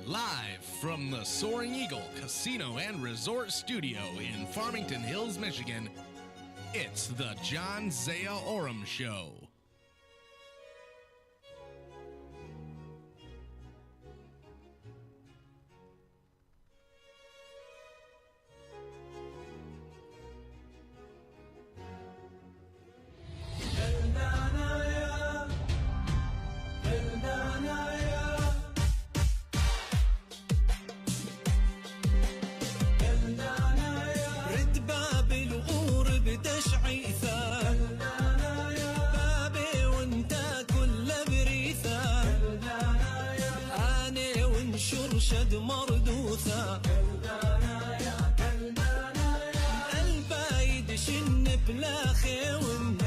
Live from the Soaring Eagle Casino and Resort Studio in Farmington Hills, Michigan, it's the Zia Oram Show. شد مردوثة البايد شن بلا خيون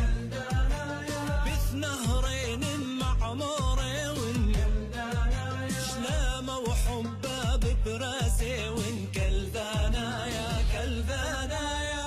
بث نهرين معمورين شلامة وحباب براسي وين كلذانا يا كلذانا يا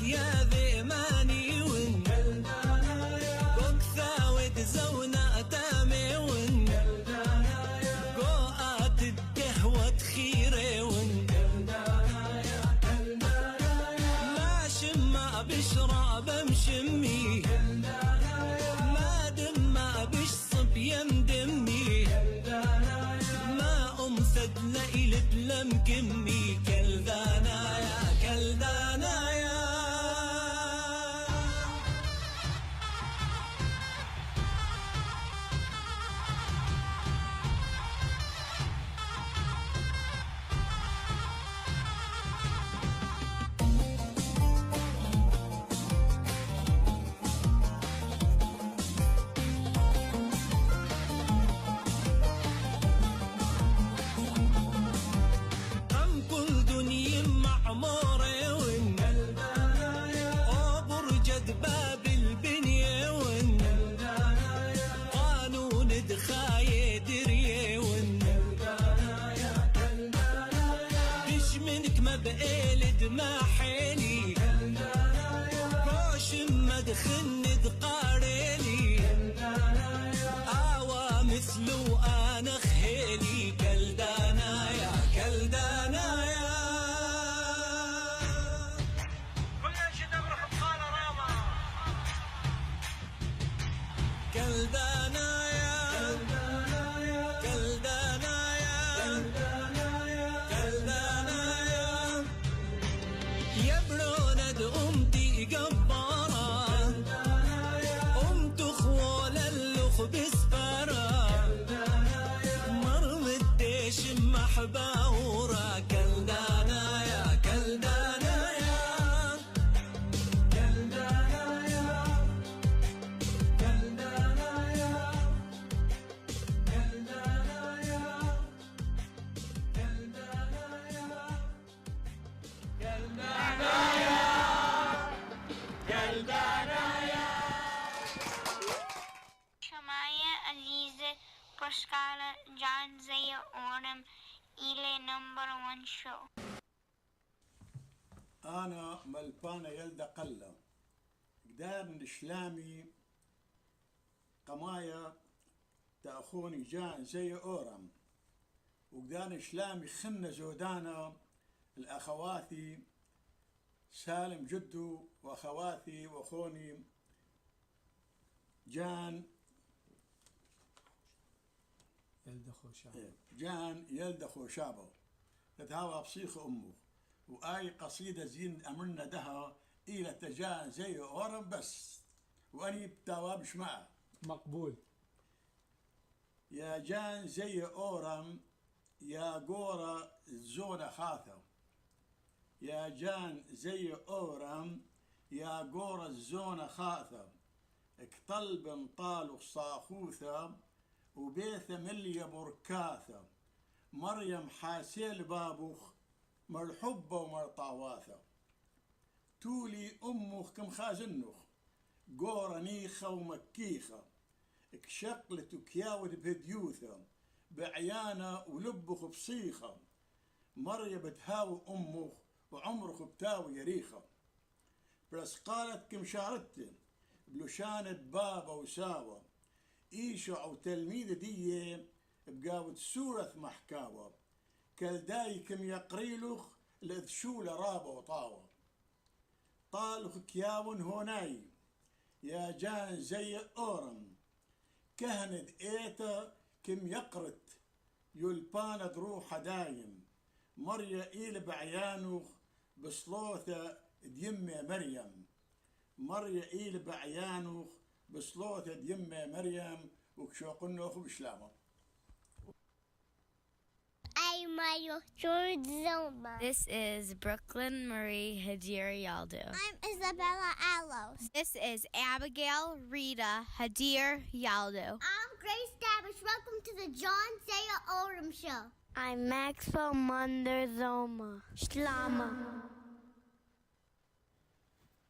يا ذيماني ون بوكثا ودزونا تامي ون قوات الدهوة خيري ون ما شما بشراب مشمي ما دم بشصب يمدمي ما أمثد ليلة لم كمي كلذانا يا كلذانا يا معموري ون وبرجد باب البنية ون قانون دخاية درية ون دش منك ما بقيل دما حيلي روش ما دخن دقاريلي آوا مثلو أنا خيلي كلدانا يا كلدانا يا كلدانا يا كلدانا يا كلدانا يا يا برونة أمتي جبارة أمت خوال اللخ بسفارة مرم الديش محباورة كلدانا يا كلدانا يا Proskala Zia Oram إلى نمبر 1 شو. أنا ملبانة يلدا قلة قدار الإسلامي قمايا تأخوني زيا أورام وقدار إسلامي خن زودانا الأخواتي سالم جدو وأخواتي وأخوني جان يلدا خوشابه تتهاوى بصيخ أمه وآي قصيدة زين أمرنا دها إلى تجان زيا أورام بس وأني بتوابش معه مقبول. يا جان زيا أورام يا قورة الزونة خاثة يا جان زيا أورام يا قورة الزونة خاثة اكطل بنطال وصاخوثة وبيث ملي بركاثة مريم حاسيل بابوخ مرحبة ومرطعواثة تولي أمخ كم خازنخ قورة نيخة ومكيخة اكشقلت وكياود بهديوثة بعيانة ولبخ بصيخة مريا بتهاوي أمخ وعمرخ بتاوي يريخة بس قالت كم شارتن بلوشانة بابا وساوة إيشع وتلميذ دي بقاود سورة محكاوة كالداي كم يقريلخ لذشول رابا وطاوة طالخ كياون هوناي يا جان زي أورم كهند إيتا كم يقرت يلباند روح دايم مريا إيل بعيانوخ بصلوثة ديمة مريم مريا إيل بعيانوخ بصلوثة ديمة مريم وكشوقنوخ بشلامه This is Brooklyn Marie Hadir Yaldo. I'm Isabella Alos. This is Abigail Rita Hadir Yaldo. I'm Grace Davish. Welcome to the John Zia Oram Show. I'm Maxwell Munder Zoma. Shlama.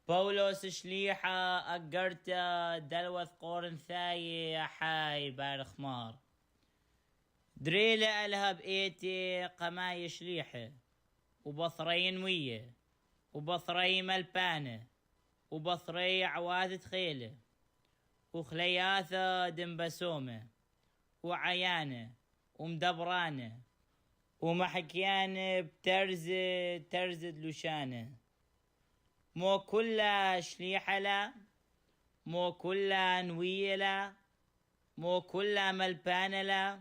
بولس شليحة أقرتا دلوث قورن ثاي حاي بارخمار دريلة ألها بإيتي قماي شليحة وبصرين وية وبصري ملبانة وبصري عوادة خيلة وخلياثة دنبسومة وعيانة ومدبرانة ومحكيانة ترزد لوشانة مو كلها شليحة لا مو كلها نوية لا مو كلها ملبانة لا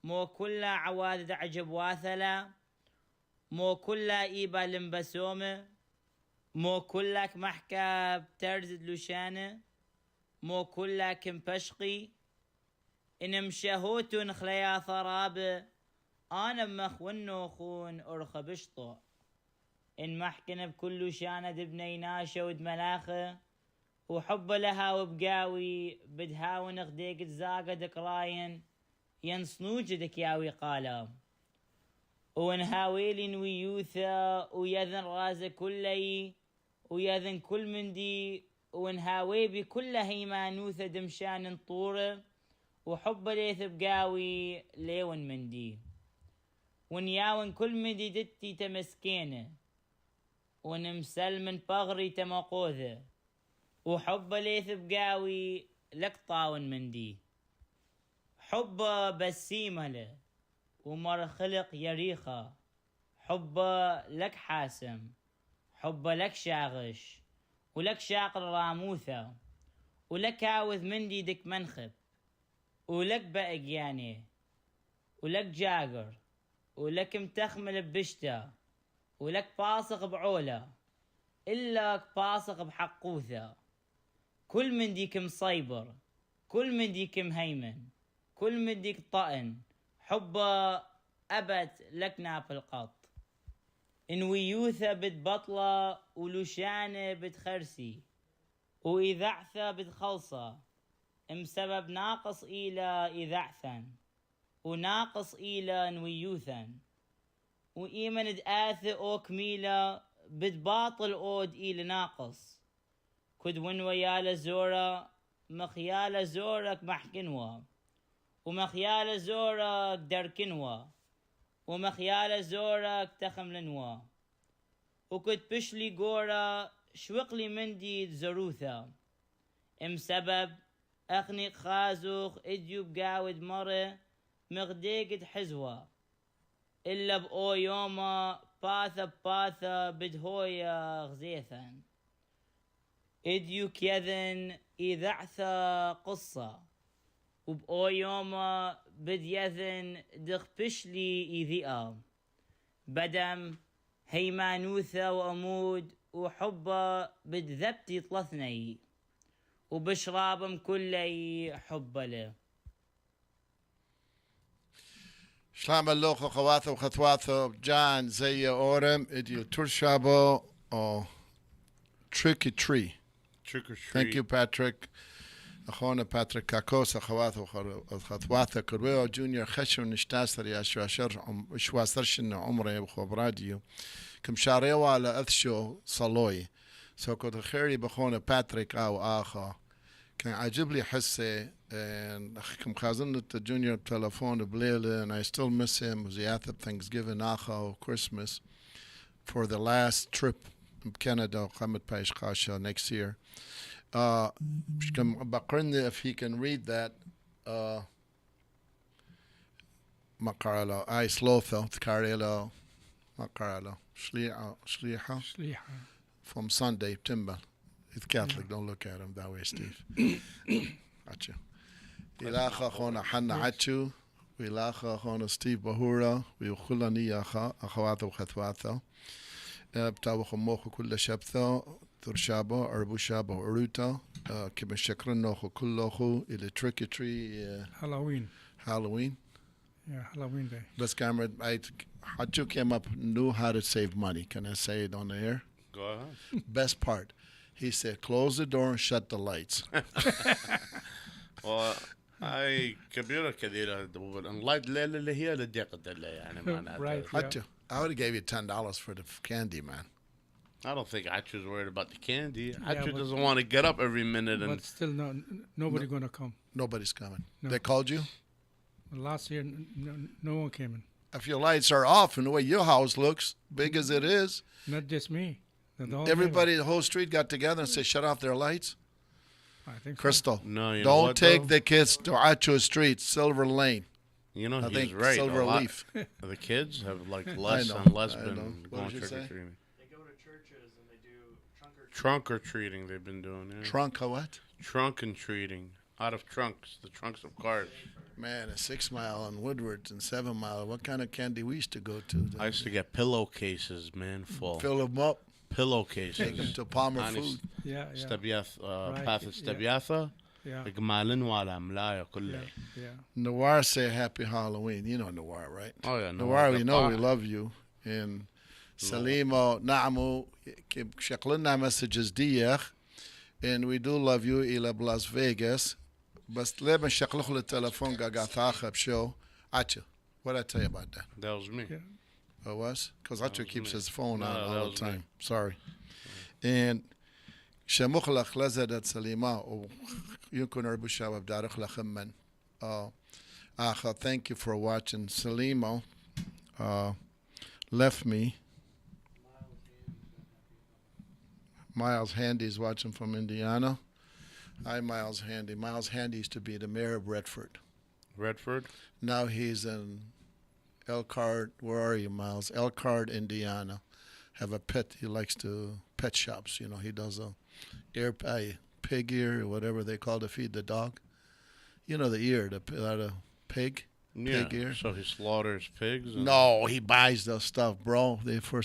مو كلها عوادة عجب واثلة مو كلها إيبا لمبسومة مو كلها محكا بترزد لوشانة مو كلها كمبشقي إن مشهوتون خليا ثرابة أنا مخونو خون أرخى بشطو إن محكنا بكل شانة دبني ناشا ود ملاخة وحب لها وبقاوي بدها ونغديك تزاقة دكراين ينصنوج دكياوي قالا ونهاويلين ويوثا ويذن رازة كلي ويذن كل من دي ونهاوي بكل هيمانوثة دمشان طورة وحب ليث بقاوي ليون من دي ونياون كل من دي دتي تمسكينه ونمسل من بغري تمقوذه وحب ليث بقاوي لك طاون من دي حب بسيمة له ومر خلق يريخة حب لك حاسم حب لك شاغش ولك شاقر راموثة ولك عاوذ من دي دك منخب ولك بأقياني ولك جاقر ولك متخمل ببشته ولك باصق بعولة إلا باصق بحقوثة كل من ديك مصيبر كل من ديك مهيمن كل من ديك طأن حب أبت لك ناب القط إن ويوثة بتبطلة ولوشانة بتخرسي وإذعثة بتخلصة بسبب ناقص إلى إذعثا وناقص إلى نويوثا وإيمن دآثة أو كميلة بتباطل أود إلى ناقص كدون ويالا زورا مخيالا زورك محكنوا ومخيالا زورك دركنوا ومخيالا زورك تخملنوا وكد بشلي قورا شوقلي مندي زروثا سبب أخنق خازوخ إديو بقاود مرة مغديقد حزوة إلا بأو يوما باثا بدهويا غزيثا إديو كيذن إذعثا قصة وبأو يوما بديذن دخبشلي إذيئا بدم هيمانوثا وأمود وحبا بدذبتي طلثني وبشرابم كلي حب له شلام اللوخ خواتو وخطواتو جان زي أورم إديو ترشابو أو Trick or Tree. Trick or Treat. Thank you, Patrick. أخونا باتريك كاكوس أخواته وخطواته كرويو جونيور خشو نشتاسر يا شواشر شواسرش إنه عمره بخو براديو كم شاريو على أثشو صلوي سو كنت خيري بخونا باتريك أو آخا كان عجب لي حسه كم خازن الجونيور تلفون بليلة and I still miss him زيادة Thanksgiving آخا Christmas for the last trip in Canada قامت بايش خاشة next year بقرني if he can read that مقالة أي سلوثة تكاريلا مقالة شليحة from Sunday Timbal he's Catholic don't look at him that way Steve عتشو إلاخا أخونا حنا عتشو وإلاخا أخونا ستيف بهورا ويخلني أخواته وخثواته بتاو خموخو كل شبثة ترشابة أربو شابة أروتا كما شكرنا خو كلخو إلى trick or treat Halloween yeah Halloween day بس Cameron Hachu came up knew how to save money can I say it on the air go ahead best part he said close the door and shut the lights هاي كبيرة كثيرة اللايت الليلة اللي هي للدقة يعني معناتها Hachu I would have gave you $10 for the candy man I don't think Achu's worried about the candy. Achu doesn't want to get up every minute. But still, nobody's going to come. Nobody's coming. No. They called you? Last year, no one came in. If your lights are off and the way your house looks, big as it is. Not just me. Everybody, the whole street got together and said, shut off their lights. I think Crystal, so. No, don't take the kids to Achu Street, Silver Lane. You know, I he's think right. Silver Leaf. The kids have like less and less been going trick-or-treating. Trunk or treating, they've been doing. Yeah. Trunk or what? Trunk and treating. Out of trunks, the trunks of cars. Man, a 6 Mile on Woodward and 7 Mile. What kind of candy we used to go to? I used to get pillowcases, man, full. Fill them up. Pillowcases. Take them to Palmer Food. Yeah. Path Stabiatha. Yeah. Noir say happy Halloween. You know Noir, right? Oh, yeah. Noir, we know we love you. And Salimo, Naamu, شكلنا messages ديخ and we do love you إلى Las Vegas بس ليه بنشكله للتلفون قاعد show Achu, what did I tell you about that? That was me. Yeah. It was? Because Achu keeps his phone on all the time. Me. Sorry. And شمخلخ لزدت سليمة ويمكن أربو شباب دارخ لخمن آخر thank you for watching Salimo left me Miles Handy's watching from Indiana. Hi, Miles Handy. Miles Handy used to be the mayor of Redford. Redford? Now he's in Elkhart. Where are you, Miles? Elkhart, Indiana. Have a pet. He likes to pet shops. You know, he does a pig ear or whatever they call to feed the dog. You know the ear, the pig. Pig ear. So he slaughters pigs? No, he buys the stuff, bro. They for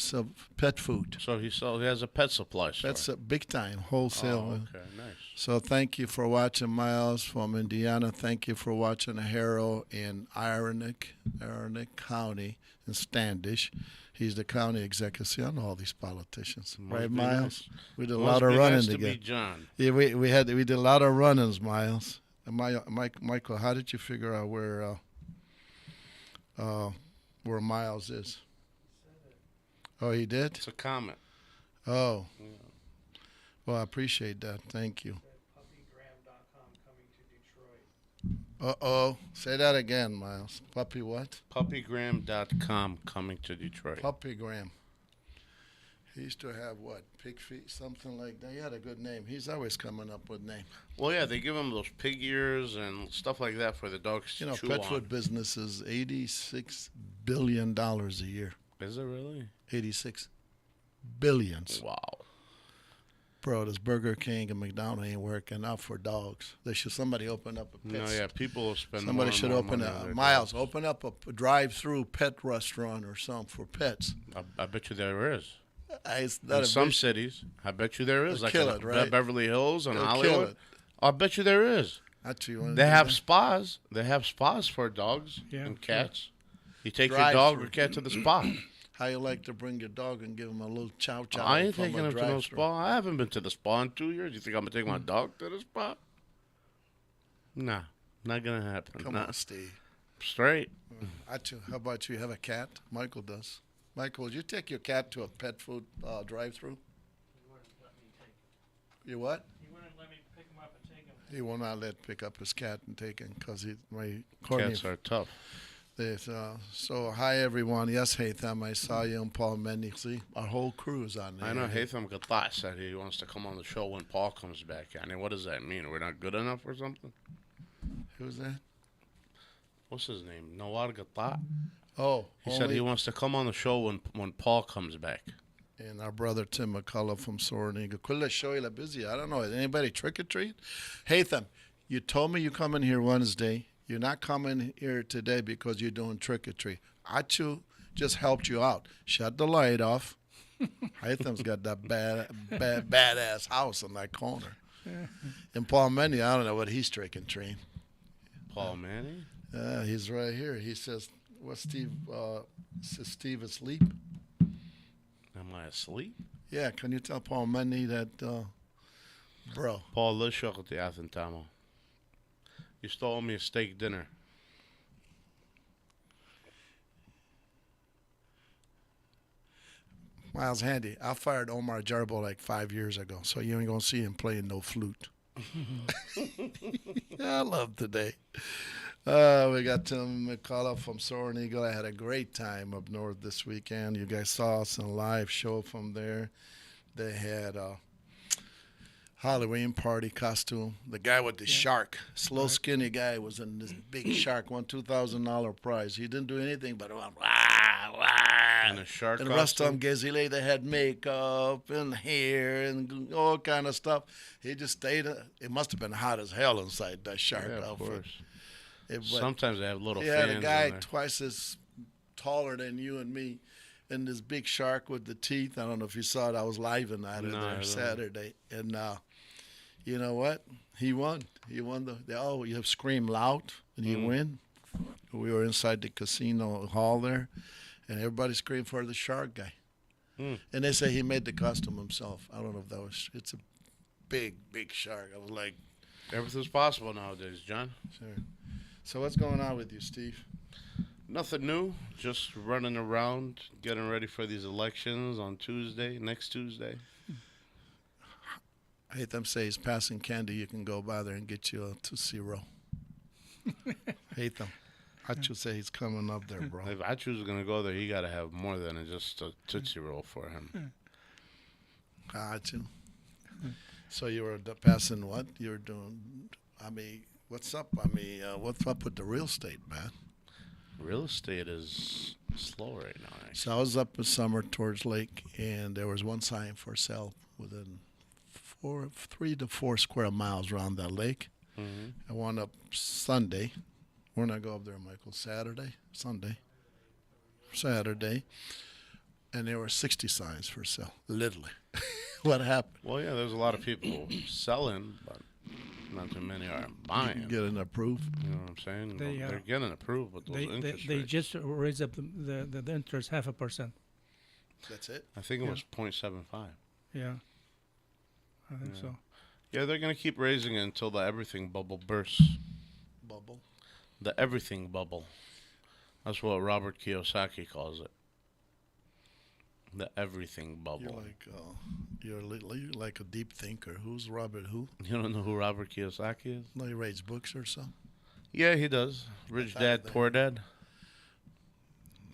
pet food. So he has a pet supply store. That's a big time wholesale. Oh, okay, nice. So thank you for watching Miles from Indiana. Thank you for watching Harrow in Ironic County in Standish. He's the county executive. I know all these politicians, right, Miles? Nice. We did a lot of running together. John. Yeah, we did a lot of run-ins, Miles. And Michael, how did you figure out where Miles is? Oh, he did? It's a comment. Oh. Yeah. Well, I appreciate that. Thank you. Uh-oh. Say that again, Miles. Puppy what? Puppygram.com coming to Detroit. Puppygram. He used to have what? Pig feet? Something like that. He had a good name. He's always coming up with names. Well, yeah, they give him those pig ears and stuff like that for the dogs to chew on. Pet food business is $86 billion a year. Is it really? 86 billions. Wow. Bro, this Burger King and McDonald's ain't working out for dogs. Somebody open up a pet. No, yeah, people spend Somebody more should more open Miles, open up a drive-through pet restaurant or something for pets. I bet you there is. In some cities, I bet you there is. Like in right? Beverly Hills and They'll Hollywood. I bet you there is. They have spas. They have spas for dogs and cats. You take your dog or cat to the spa. How you like to bring your dog and give him a little chow chow? I ain't taking him to no spa. I haven't been to the spa in 2 years. You think I'm going to take my dog to the spa? Nah, not gonna happen. Come on, Steve. Straight. How about you? Have a cat? Michael does. Michael, would you take your cat to a pet food drive-through? You what? He wouldn't let me pick him up and take him. He will not let pick up his cat and take him because Cats are tough. So hi everyone. Yes, Haytham, I saw you and Paul Mendy. See, our whole crew is on there. I know Haytham Gattah said he wants to come on the show when Paul comes back. I mean, what does that mean? We're not good enough or something? Who's that? What's his name? Nawar Gattah. Oh, he said he wants to come on the show when Paul comes back. And our brother Tim McCullough from Soaring Kulla Shoyla busy. I don't know. Anybody trick or treat? Haytham, you told me you come in here Wednesday. You're not coming here today because you're doing trick or treat. Achu just helped you out. Shut the light off. Haytham's got that badass house in that corner. And Paul Mendy, I don't know what he's trick and treat. Paul Manny? He's right here. He says, "What's Steve? Says Steve asleep?" Am I asleep? Yeah. Can you tell Paul Mendy that, bro? Paul, let's show the Athentamo. You stole me a steak dinner. Miles Handy, I fired Omar Jarbo like 5 years ago, so you ain't gonna see him playing no flute. I love today. We got Tim McCullough from Soaring Eagle. I had a great time up north this weekend. You guys saw us in a live show from there. They had Halloween party costume. The guy with the shark, slow, skinny guy, was in this big shark, won $2,000 prize. He didn't do anything but wah, wah. And a shark and the rest of them, Gezile, they had makeup and hair and all kind of stuff. He just stayed. It must have been hot as hell inside that shark outfit. Of course. Sometimes they have little fans. He had a guy twice as taller than you and me, and this big shark with the teeth. I don't know if you saw it. I was live in that there Saturday, and you know what? He won. He won you have scream loud and you win. We were inside the casino hall there, and everybody screamed for the shark guy. And they say he made the costume himself. I don't know if that was. It's a big shark. I was like, everything's possible nowadays, John. Sure. So what's going on with you, Steve? Nothing new. Just running around, getting ready for these elections on next Tuesday. I hate them say he's passing candy. You can go by there and get you a Tootsie Roll. Hate them. Achu say he's coming up there, bro. If Achu's going to go there, he got to have more than just a Tootsie Roll for him. Achu. So you were passing what? You were doing, what's up? What's up with the real estate, man? Real estate is slow right now, actually. So I was up in summer towards Lake, and there was one sign for sale within 3 to 4 square miles around that lake. I wound up Sunday. When I go up there, Michael? Saturday? Saturday. And there were 60 signs for sale, literally. What happened? Well, yeah, there's a lot of people selling, but not too many are buying. Getting approved. You know what I'm saying? They're getting approved with those interest They rates. just raised up the interest 0.5%. That's it? I think it was 0.75. Yeah. I think so. Yeah, they're going to keep raising it until the everything bubble bursts. Bubble? The everything bubble. That's what Robert Kiyosaki calls it. The everything bubble. You're like a deep thinker. Who's Robert who? You don't know who Robert Kiyosaki is? No, he writes books or something? Yeah, he does. Rich Dad, Poor Dad.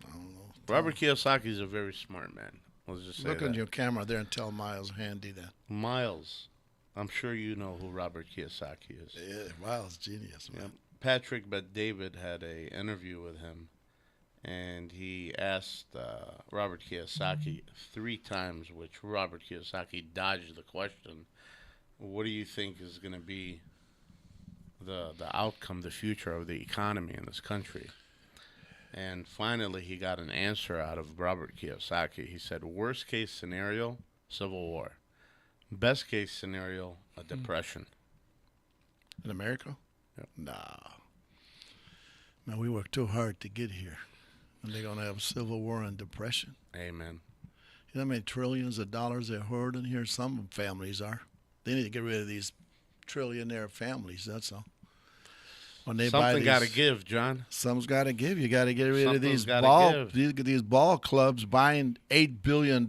I don't know. Robert Kiyosaki is a very smart man. Let's just say Look on your camera there and tell Miles Handy that. Miles. I'm sure you know who Robert Kiyosaki is. Yeah, Miles, genius, man. Yeah. Patrick Bet-David had a interview with him, and he asked Robert Kiyosaki 3 times, which Robert Kiyosaki dodged the question, what do you think is going to be the outcome, the future of the economy in this country? And finally, he got an answer out of Robert Kiyosaki. He said, worst case scenario, civil war. Best case scenario, a depression. In America? Yep. Nah. Man, we worked too hard to get here. And they're going to have civil war and depression. Amen. You know how many trillions of dollars they're hoarding here? Some families are. They need to get rid of these trillionaire families, that's all. when they Something got to these, give, John. Something's got to give. You got to get rid of Something's these gotta these ball clubs buying $8 billion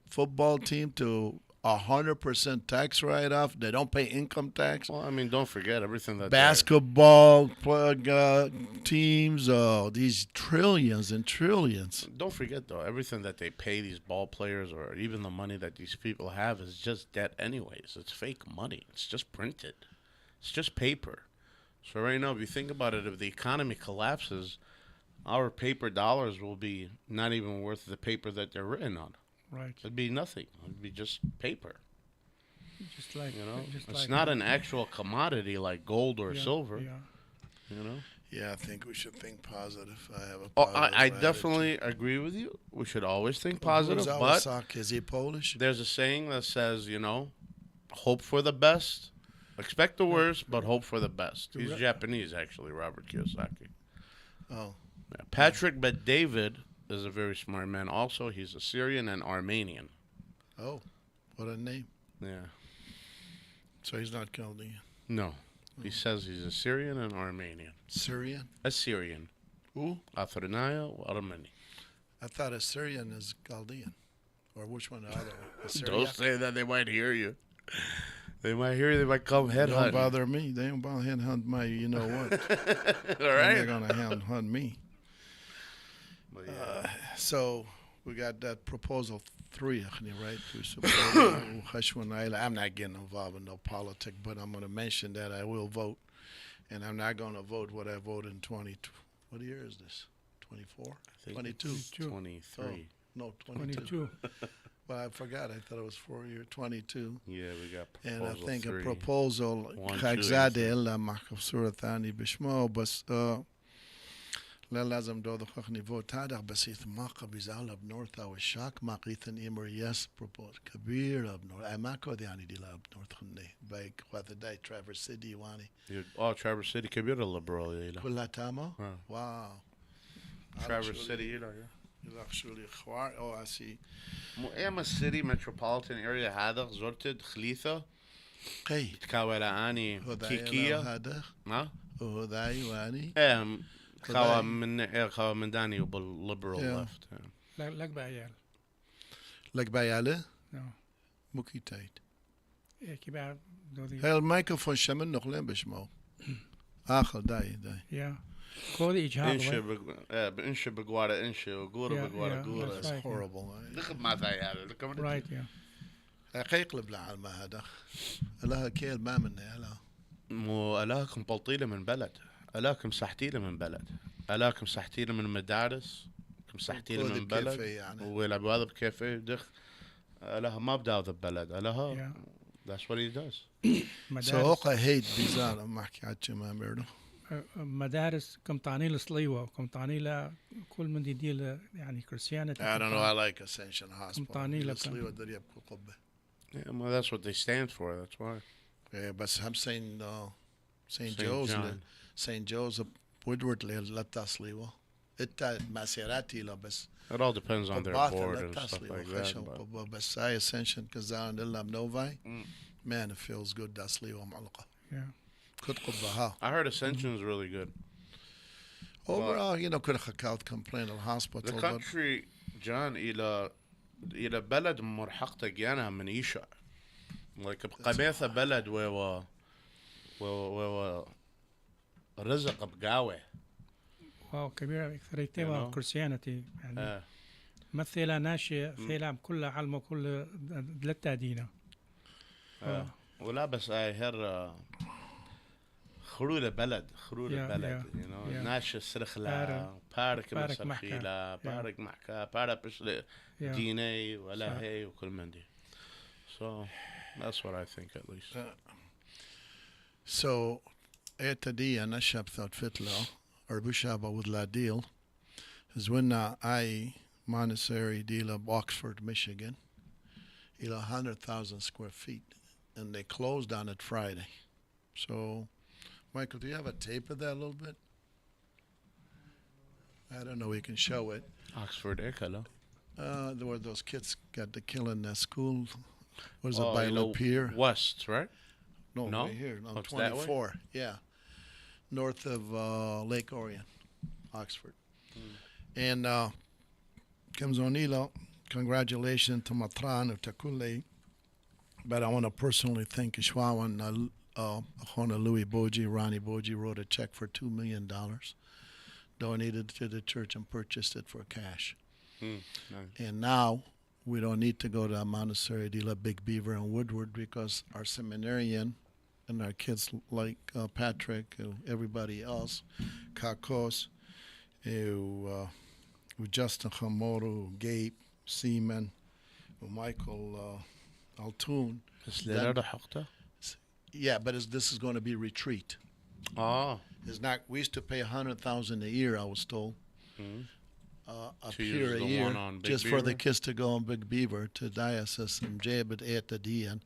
football team to 100% tax write-off. They don't pay income tax. Well, I mean, don't forget everything that Basketball teams, these trillions and trillions. Don't forget, though, everything that they pay these ball players or even the money that these people have is just debt anyways. It's fake money. It's just printed. It's just paper. So right now, if you think about it, if the economy collapses, our paper dollars will be not even worth the paper that they're written on. Right. It'd be nothing. It'd be just paper. Just like, you know, just it's like not an actual commodity like gold or silver. Yeah. You know. Yeah, I think we should think positive. I have a I definitely agree with you. We should always think positive. But is he Polish? There's a saying that says, hope for the best. Expect the worst, but hope for the best. He's Japanese, actually, Robert Kiyosaki. Oh. Yeah. Patrick Bet-David is a very smart man. Also, he's Assyrian and Armenian. Oh, what a name. Yeah. So he's not Chaldean? No. He says he's Assyrian and Armenian. Syrian? Assyrian. Who? Atharnaya Armeni. I thought Assyrian is Chaldean. Or which one the other one? Don't say that. They might hear you. They might hear you. They might come headhunt. Don't bother me. They don't bother headhunt my you-know-what. All right. They're going to headhunt me. So we got that proposal 3, right? I'm not getting involved in no politics, but I'm going to mention that I will vote. And I'm not going to vote what I voted in 20. What year is this? 24? 22? 23. Oh, no, 22. Well, I forgot. I thought it was 4 years. 22. Yeah, we got proposal 3. And I think a proposal حاجزادة إلا محكو صورة ثانية بشمو بس لا لازم دو دخخني فوت هذا بس يتماقى بزالة بنورث أو الشاك ما قيثن إمر يس بروبوز كبير بنورث أي ما كود يعني دي لا بنورث خني بايك وهذا داي ترافرس سيتي واني Traverse City كبيرة liberal كلها تاما واو Traverse City actually خوار أو أسي أما السيتي metropolitan area هذا زرت خليثة قي تكاولا أني كيكية هذا ها وهذا واني خوا من داني وبالليبرال left لك بعيال بعياله نعم مو كيتايت كي بعد هاي الميكروفون شمن نقلين بشمو آخر داي يا كودي إجهاض بإنش بقوارة إنش وقورة بقوارة قورة It's horrible دخل ما ثايا right yeah قيقلب لعلم هذا لها كيل ما منه لا مو ألاكم بلطيلة من بلد ألاكم سحتيلة من بلد ألاكم سحتيلة من مدارس كم سحتيلة من بلد يعني. ويلعبوا هذا بكيفه دخ ألاها ما بداو ذا بلد ألاها that's what he does so هوقا هيد بيزار ما حكي عاد ما ميردو مدارس كم تعني لصليوة كم تعني ل كل من دي يعني كريستيانة I don't know I like Ascension Hospital كم تعني لك صليوة دري بكل قبة yeah well that's what they stand for that's why yeah بس هم saying St. Joe's Woodward لا تصليوة إنت مسيراتي لا بس it all depends on their board and stuff like that بس هاي Ascension كزان إلا بنوفاي man it feels good تصليوة معلقة yeah I heard Ascension is really good. Overall, could have complain of the hospital. The country, John, إلى بلد مرحقة جانا من إيشا. Like قبيثة بلد و رزق بقاوة. واو كبيرة أكثريتها وكريستيانتي يعني. مثلا ناشئ فيلم كله علمه كله دلتا دينا. ولا بس هير خرولة بلد ناش السرخلة بارك مسرخيلة بارك معكا بارك بشل ديني ولا هي وكل من دي so that's what I think at least so دي أنا شابثات فتلة أربوشابا وذلا deal is when I monastery deal of Oxford, Michigan 100,000 square feet and they closed on it Friday so Michael, do you have a tape of that a little bit? I don't know. We can show it. Oxford Ekala. Where those kids got the kill in that school. What is it, by Lapeer? West, right? No, right here. On 24. Yeah. north of Lake Orion, Oxford. And Kamzonilo, congratulations to Matran of Takule. But I want to personally thank Ishwawan, Louis Boji, Ronnie Boji wrote a check for $2 million, donated to the church and purchased it for cash. Nice. And now we don't need to go to Monastery de la Big Beaver and Woodward because our seminarian and our kids like Patrick, everybody else, Kakos, Justin Hamoru, Gabe, Seaman, Michael Altoon. Yeah, but this is going to be retreat. Oh. It's not. We used to pay $100,000 a year. I was told. Up To here use a the year, one on Big just for the Beaver? kids to go on Big Beaver to diocese and Jabet at the DN.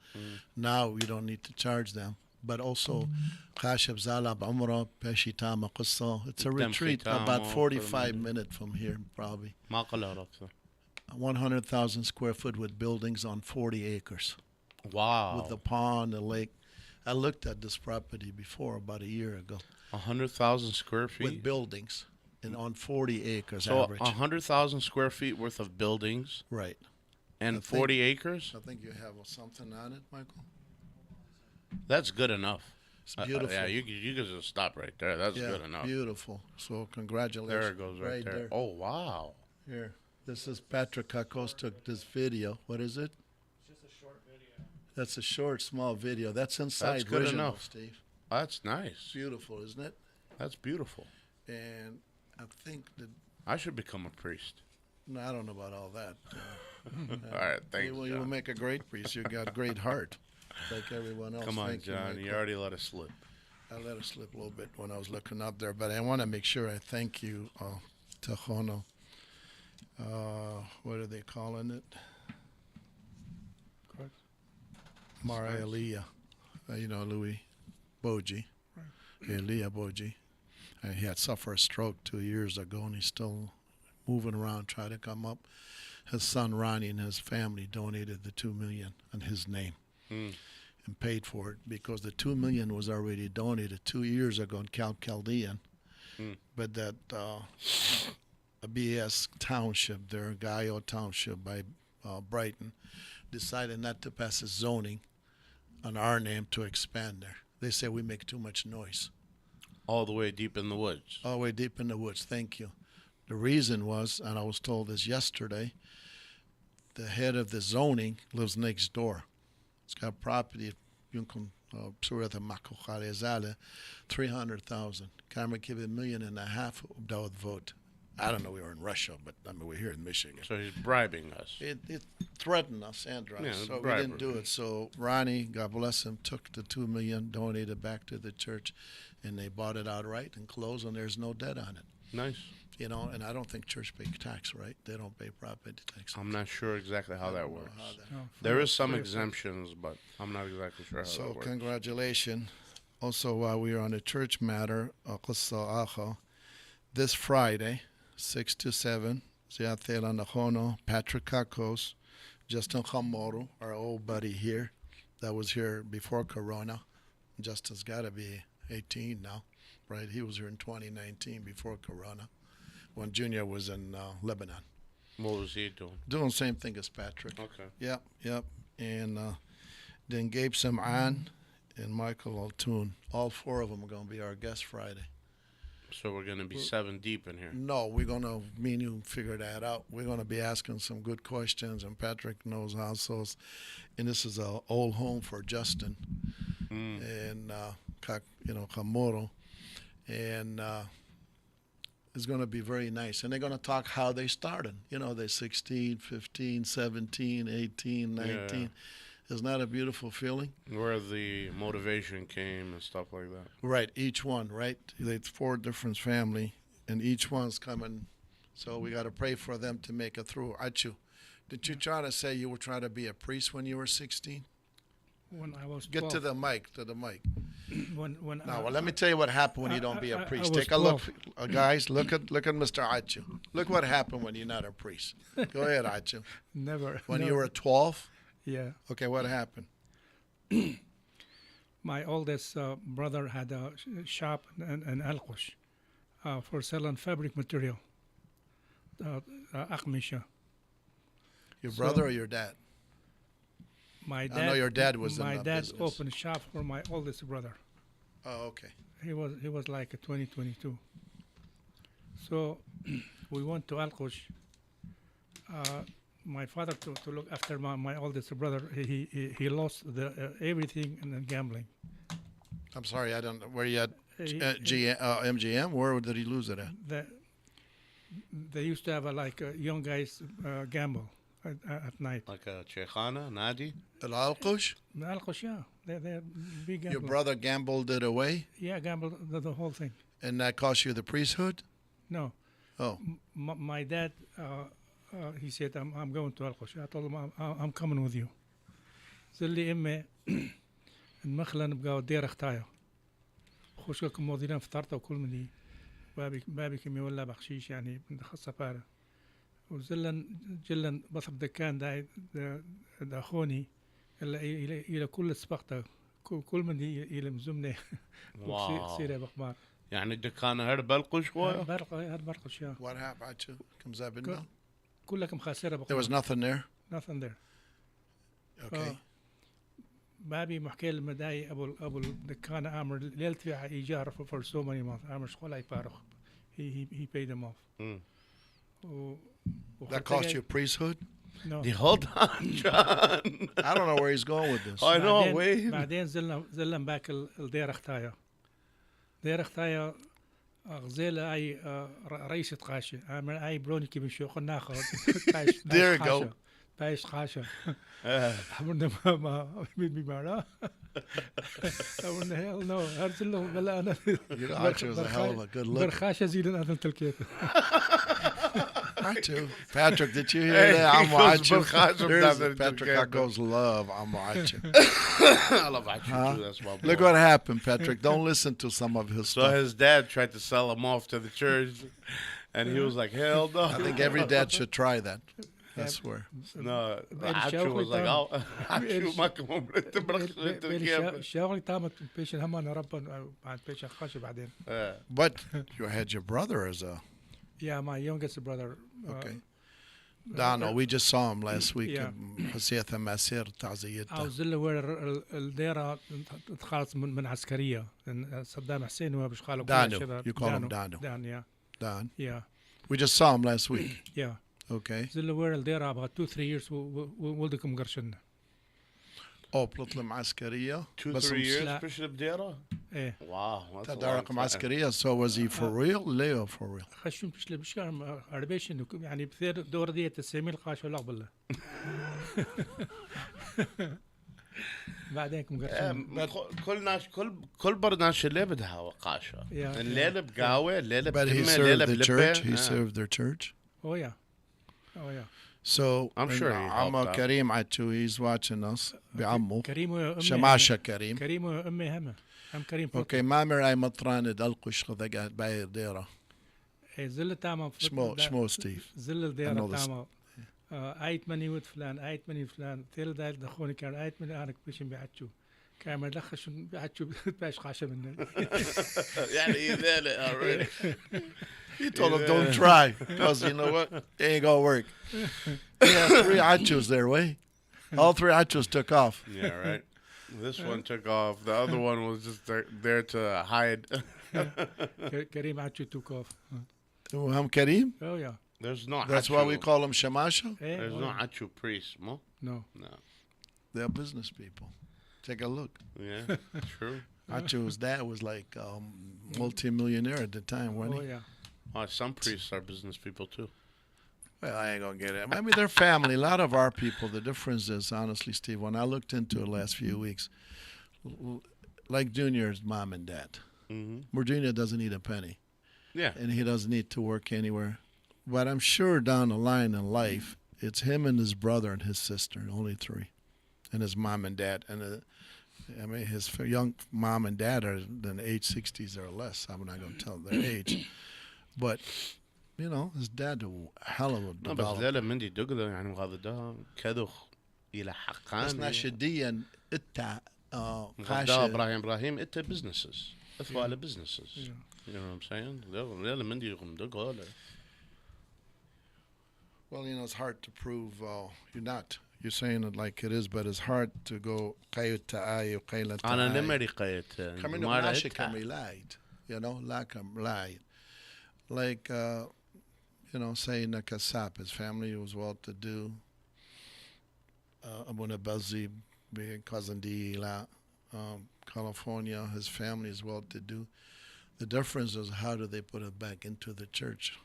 Now we don't need to charge them. But also, Khashab Zalab Umrah, Peshitama Qissa. It's a Dem retreat Khitama, about 45 Kurmani. minutes from here, probably. ما قلال أكثر. 100,000 square foot with buildings on 40 acres. Wow. With the pond, the lake. I looked at this property before, about a year ago. 100,000 square feet? With buildings. And on 40 acres So average. 100,000 square feet worth of buildings? Right. And I think- 40 acres? I think you have something on it, Michael. That's good enough. It's beautiful. Yeah, you can just stop right there. That's Yeah, good enough. beautiful. So congratulations. There it goes right there. Oh, wow. Here. This is Patrick Kakos took this video. What is it? It's just a short video. That's a short, small video. That's inside That's good original, enough. Steve. That's nice. Beautiful, isn't it? That's beautiful. And I think that... I should become a priest. No, I don't know about all that. All right, thanks, You will John. make a great priest. You've got great heart, like everyone else. Come on, Thank you, John. Michael. You already let it slip. I let it slip a little bit when I was looking up there, but I want to make sure I thank you, Tejono. What are they calling it? Mara Elia. Louis Boji. Elia Boji. And he had suffered a stroke 2 years ago, and he's still moving around, trying to come up. His son Ronnie and his family donated the $2 million in his name. And paid for it because the $2 million was already donated 2 years ago in Chaldean. But that a BS township there, Gaio Township by Brighton, decided not to pass a zoning on our name to expand there. They say we make too much noise. All the way deep in the woods. All the way deep in the woods, thank you. The reason was, and I was told this yesterday, the head of the zoning lives next door. It's got property, يمكن بصورة معكو خالي 300,000. Karma give $1.5 million without vote. I don't know, we were in Russia, but I mean, we're here in Michigan. So he's bribing us. It threatened us and us, Yeah, so we bribery. didn't do it. So Ronnie, God bless him, took the $2 million, donated back to the church, and they bought it outright and closed, and there's no debt on it. Nice. And I don't think church pay tax, right? They don't pay property tax. I'm not sure exactly how that works. No, There is some for- exemptions, but I'm not exactly sure how So that works. congratulations. Also, while we are on the church matter, قصة آخر, this Friday, 6 to 7, Zia Oram, Patrick Kakos, Justin Chamorro, our old buddy here, that was here before Corona. Justin's got to be 18 now, right? He was here in 2019 before Corona, when Junior was in Lebanon. What was he doing? Doing the same thing as Patrick. Okay. Yep. And then Gabe Sam'an and Michael Altoon. All four of them are going to be our guests Friday. So we're going to be 7 deep in here. No, we're going to, me and you figure that out. We're going to be asking some good questions, and Patrick knows how. And this is an old home for Justin and, Kamoro. And it's going to be very nice. And they're going to talk how they started. They're 16, 15, 17, 18, 19. Yeah. Isn't that a beautiful feeling? Where the motivation came and stuff like that. Right, each one, right? It's 4 different family, and each one's coming. So we got to pray for them to make it through. Achu, did you try to say you were trying to be a priest when you were 16? When I was 12. Get to the mic, When Now, well, let me tell you what happened when you don't be a I priest. was Take a look, 12. guys. Look at Mr. Achu. Look what happened when you're not a priest. Go ahead, Achu. Never. When you never. were 12? Yeah. Okay, what happened? My oldest brother had a shop in Alqush for selling fabric material, أقمشة. Your brother or your dad? My dad. I know your dad was in my that dad business. opened a shop for my oldest brother. Oh, okay. He was like a 22. So we went to Alqush. My father to look after my oldest brother. He lost everything in the gambling. I'm sorry, I don't know. Where you at? MGM? Where did he lose it at? They used to have young guys gamble at night. Like a Cheikhana, Nadi? At Alqush? Alqush, yeah. They're big gamblers. Your brother gambled it away? Yeah, gambled the whole thing. And that cost you the priesthood? No. Oh. My dad, he said, I'm going to Alqush. I told him, I'm coming with you. قال لي امي المخلة نبقى دير اختايا خوش لكم موظفين فطرته وكل مني بابي كمي ولا بخشيش يعني من خاصة فارة وزلن جلن بصف دكان دا خوني إلى كل سبقته كل من إلى مزمنة سيرة بخبار يعني الدكان هرب القش هو برقش يا What happened to comes up in كلكم خاسرة بخبار. There was nothing there? Nothing there. Okay. بابي محكي المداي ابو الدكان عامر ليلت في ايجار for so many months عامر شغل اي فارغ he paid them off. That cost you priesthood? No. Hold on, John. I don't know where he's going with this. I know. Wait. بعدين زلنا باك الدير اختايا. دير اختايا غزيلة اي رئيسة قاشة عامر اي برونيكي من شو قلنا ناخذ. There you go. بايش قاشة. حمرنا ما بمعنى. حمرنا hell no. هرسل له بلا أنا. You know, Achu was a hell of a good look. برخاشة زيدنا أذن تلكيت. Achu. Patrick, did you hear that? I'm Achu. Patrick Acho's love. I'm Achu. I love Achu too. That's my boy. Look what happened, Patrick. Don't listen to some of his stuff. So his dad tried to sell him off to the church, and he was like, "Hell no!" I think every dad should try that. I swear. No, Achu was like, "Oh, Achu, ما كمان الشغل تامت بيش هم أنا ربنا بعد بيش خاش بعدين. But you had your brother as a. Yeah, my youngest brother. Okay. Dano, we just saw him last week. حسيتها مسير تعزيتها. عاوز له وين الديرة تخلص من عسكرية. صدام حسين هو بيشغله. Dano, you call him Dano. Dan, yeah. Dan. Yeah. We just saw him last week. Yeah. Okay. زل وين الديرة about 2-3 years ولدكم قرشنا. Oh, بلطلم عسكرية. 2-3 years فيش الديرة. إيه. Wow. تداركم عسكرية. So was he for real? Leo for real. خشون بيش عربيشن يعني بثير دور دية السميل قاش ولا قبله. بعدين كم قرشنا. كل برناش اللي بدها وقاشة. الليلة بقاوة الليلة But he served the church. He served their church. Oh yeah. Oh yeah. So I'm sure Amma Karim Atu, he's watching us. بعمه. كريم شماشة كريم. كريم أمي هم كريم. Okay, ما مرأي مطران دلقش خذ قاعد باير ديرة. زل تامة. شمو ستيف. زل الديرة تامة. آيت مني ود فلان آيت مني فلان ثيل دايل دخوني كان آيت مني أنا بيشن بيعتشو. كان ما دخش بيعتشو باش قاشة منه. يعني ذلك already. He told him, don't try, because you know what? It ain't going to work. Yeah, 3 achus there, way. All 3 achus took off. Yeah, right. This one took off. The other one was just there to hide. Karim Achu took off. Ham Karim? Oh, yeah. There's no That's Achu. why we call him Shamasha? There's no Achu priest, no? No. They're business people. Take a look. Yeah, true. Achu's dad was like multi-millionaire at the time, wasn't he? Oh, yeah. Oh, some priests are business people too. Well, I ain't going to get it. I mean, they're family. A lot of our people, the difference is, honestly, Steve, when I looked into it last few weeks, like Junior's mom and dad. Mm-hmm. Junior doesn't need a penny. Yeah. And he doesn't need to work anywhere. But I'm sure down the line in life, it's him and his brother and his sister, only 3. And his mom and dad. And I mean, his young mom and dad are in the age 60s or less. I'm not going to tell their age. But, you know, his dad a hell of a development. بس لا مندي دقلة يعني مغادة كذخ إلى حقاني. بس ناشديا إتا غدا إبراهيم إنت businesses. أثوال businesses. Yeah. You know what I'm saying? They're من ديهم دقولة. Well, it's hard to prove. You're not. You're saying it like it is, but it's hard to go قيد تعاي وقيلة تعاي. أنا نمري قيد. كمان ماشي كم يلايد. Like lied. Like, saying that Kasap, his family was well-to-do. Abuna Bazi, being cousin Dila, California, his family is well-to-do. The difference is how do they put it back into the church?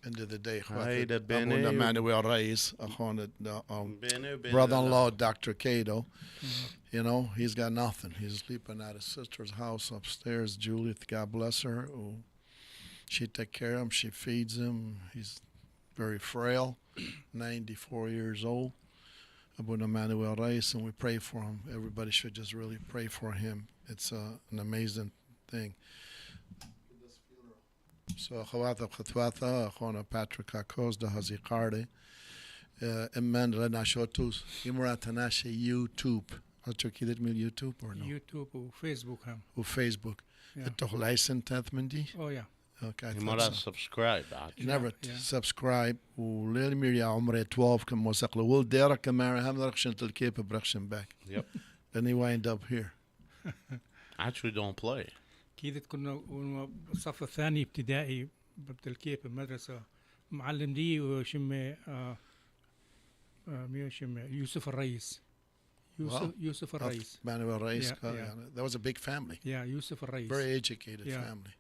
End of the day, Abuna Manuel Reis, brother-in-law, Dr. Cato, he's got nothing. He's sleeping at his sister's house upstairs. Judith, God bless her. She takes care of him. She feeds him. He's very frail, 94 years old. Abuna Manuel Reis, and we pray for him. Everybody should just really pray for him. It's an amazing thing. So, خواتها بخطواتها أخونا باتريك أكوز ده هزي قاري إمان لنا شوتوس يمراتنا شي يوتيوب أتو كده من يوتيوب or no? يوتيوب وفيسبوك هم. وفيسبوك. أنتو لايسن تاث من دي؟ Oh yeah. Okay. You must subscribe. Never subscribe. وليل ميريا عمري 12 كم وثقله ول ديرك كمان هم رخشن تلكيب برخشن back. Yep. Then he wind up here. Actually don't play. كده كنا الصف الثاني ابتدائي بالتلكيب المدرسة معلم دي وشم يوسف الرئيس. يوسف الرئيس. Manuel Reis. That was a big family. Yeah, يوسف الرئيس. Very educated family.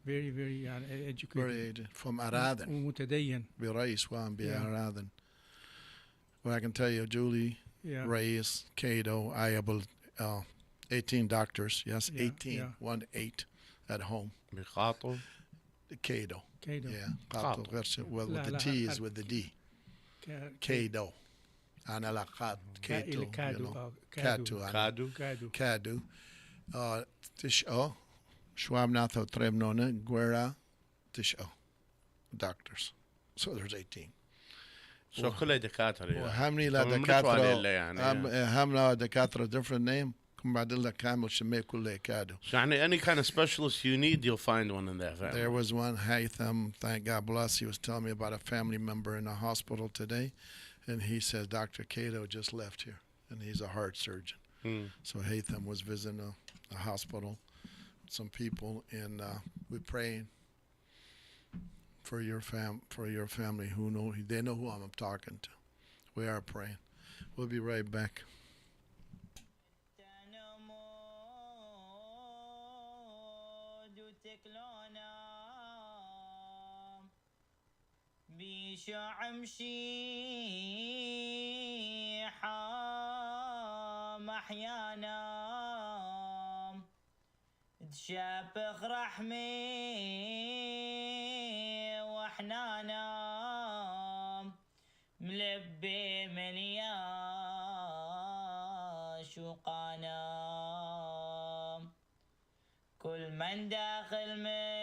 Very, very educated. Very educated. From Aradan. ومتدين. برئيس وان بأرادن. Well, I can tell you, Julie, Reis, Cato, Ayabel, 18 doctors. Yes, 18. 1-8 at home. بخاطو. Cato. Cato. Yeah. Qato. Well, with the T is with the D. Cato. أنا لقات كادو كادو تشقى شوام ناثو تريبنونا غويرا تشقى doctors. So there's 18. So كل دكاترة. how many دكاترة how many دكاترة different name كم بعد لك كامل شمي كله كادو. يعني any kind of specialist you need you'll find one in that family. There was one Haytham, thank God bless, he was telling me about a family member in a hospital today. And he says, Dr. Cato just left here, and he's a heart surgeon. So Hatham was visiting a hospital with some people, and we're praying for your family who know, they know who I'm talking to. We are praying. We'll be right back. بيشع مشيحة محيانا تشابخ رحمي وحنانا ملبي مليا شوقانا كل من داخل من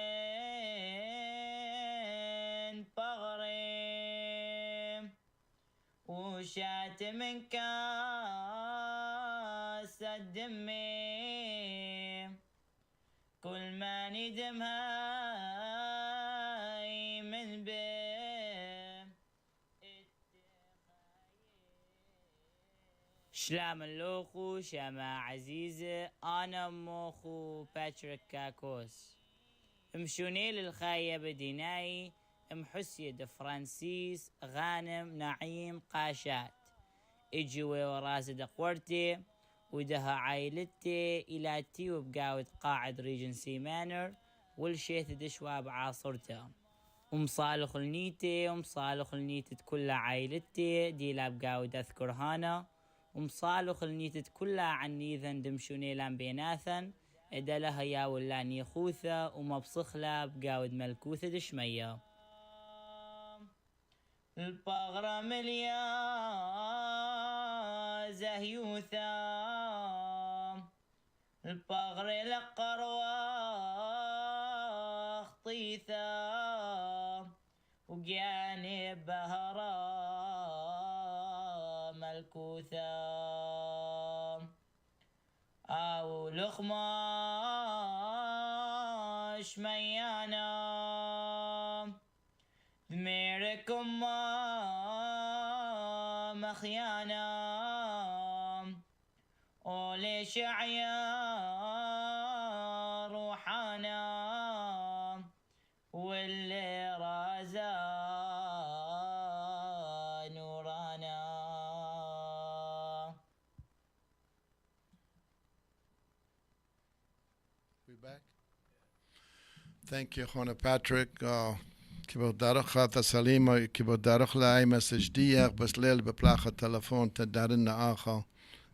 وشات من كاس الدمي كل ما ندمها من بيه شلام اللوخو شما عزيزة أنا موخو باتريك كاكوس مشوني للخاية بديناي محسيد فرانسيس غانم نعيم قاشات اجوي وراس دقورتي ودها عائلتي الى تي وبقاود قاعد ريجنسي مانر والشيث دشوا بعاصرته ومصالخ النيتة كل عائلتي دي لا بقاود اذكر هانا ومصالخ النيتة كلها عني ذن دمشوني لان بيناثن ادا لها يا ولا نيخوثة ومبصخلة بقاود ملكوثة دشمية البغرة مليا زهيوثة البغرة لقروا خطيثة وجاني بهرة ملكوثة أو لقمة شميانا دميركم مخيانا أولي شعيا روحانا واللي رازا نورانا. We back? Thank you, Hona Patrick. كيبو دارخ خاطة سليمة كيبو دارخ لاي مسج دياغ بس ليل ببلاخة تلفون تدارنا آخر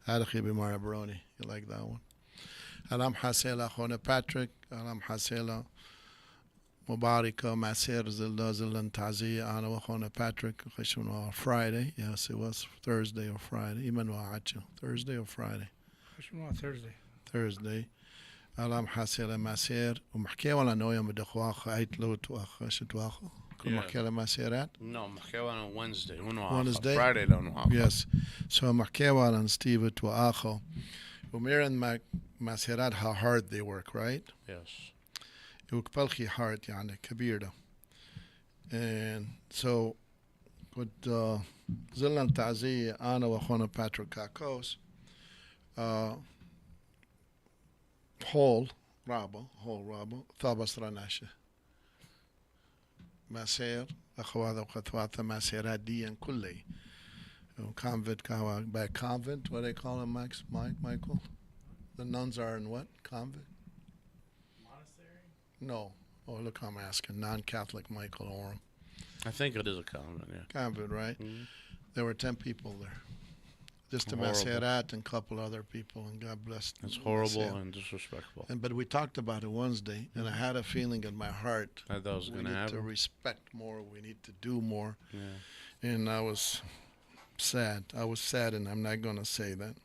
هارخي بمارا بروني. You like that one? ألام حاسيلا Hona Patrick. ألام حاسيلا مباركة مسير زلن تعزية أنا وخونا Patrick خشونوا Friday. Yes, it was Thursday or Friday. إيمان وعاتشو Thursday or Friday. خشونوا Thursday. ألام حاسيلا مسير ومحكي ولا نويا مدخواخ عيت لو تواخ شتواخ كل محكي ولا مسيرات. No, محكي ولا Wednesday. Wednesday. Friday لو Yes. So محكي ولا Steve تواخو. وميرن مسيرات how hard they work, right? Yes. وكبالخي hard يعني كبيرة. And so كنت زلنا تعزية أنا وأخونا باتريك كاكوس هول رابو ثابس رناشة مسير أخواذا وخطواتا مسيرات ديان كلي convent كاوا by convent what they call them Michael the nuns are in what convent no. Oh, look, I'm asking. Non-Catholic Michael Oram. I think it is a convent, yeah. Convent, right? Mm-hmm. There were 10 people there. Just a Horrible. Maserat and a couple other people, and God bless them. It's horrible and disrespectful. But we talked about it Wednesday, and I had a feeling in my heart that was we going to need happen. to respect more. We need to do more. Yeah. And I was sad. And I'm not going to say that.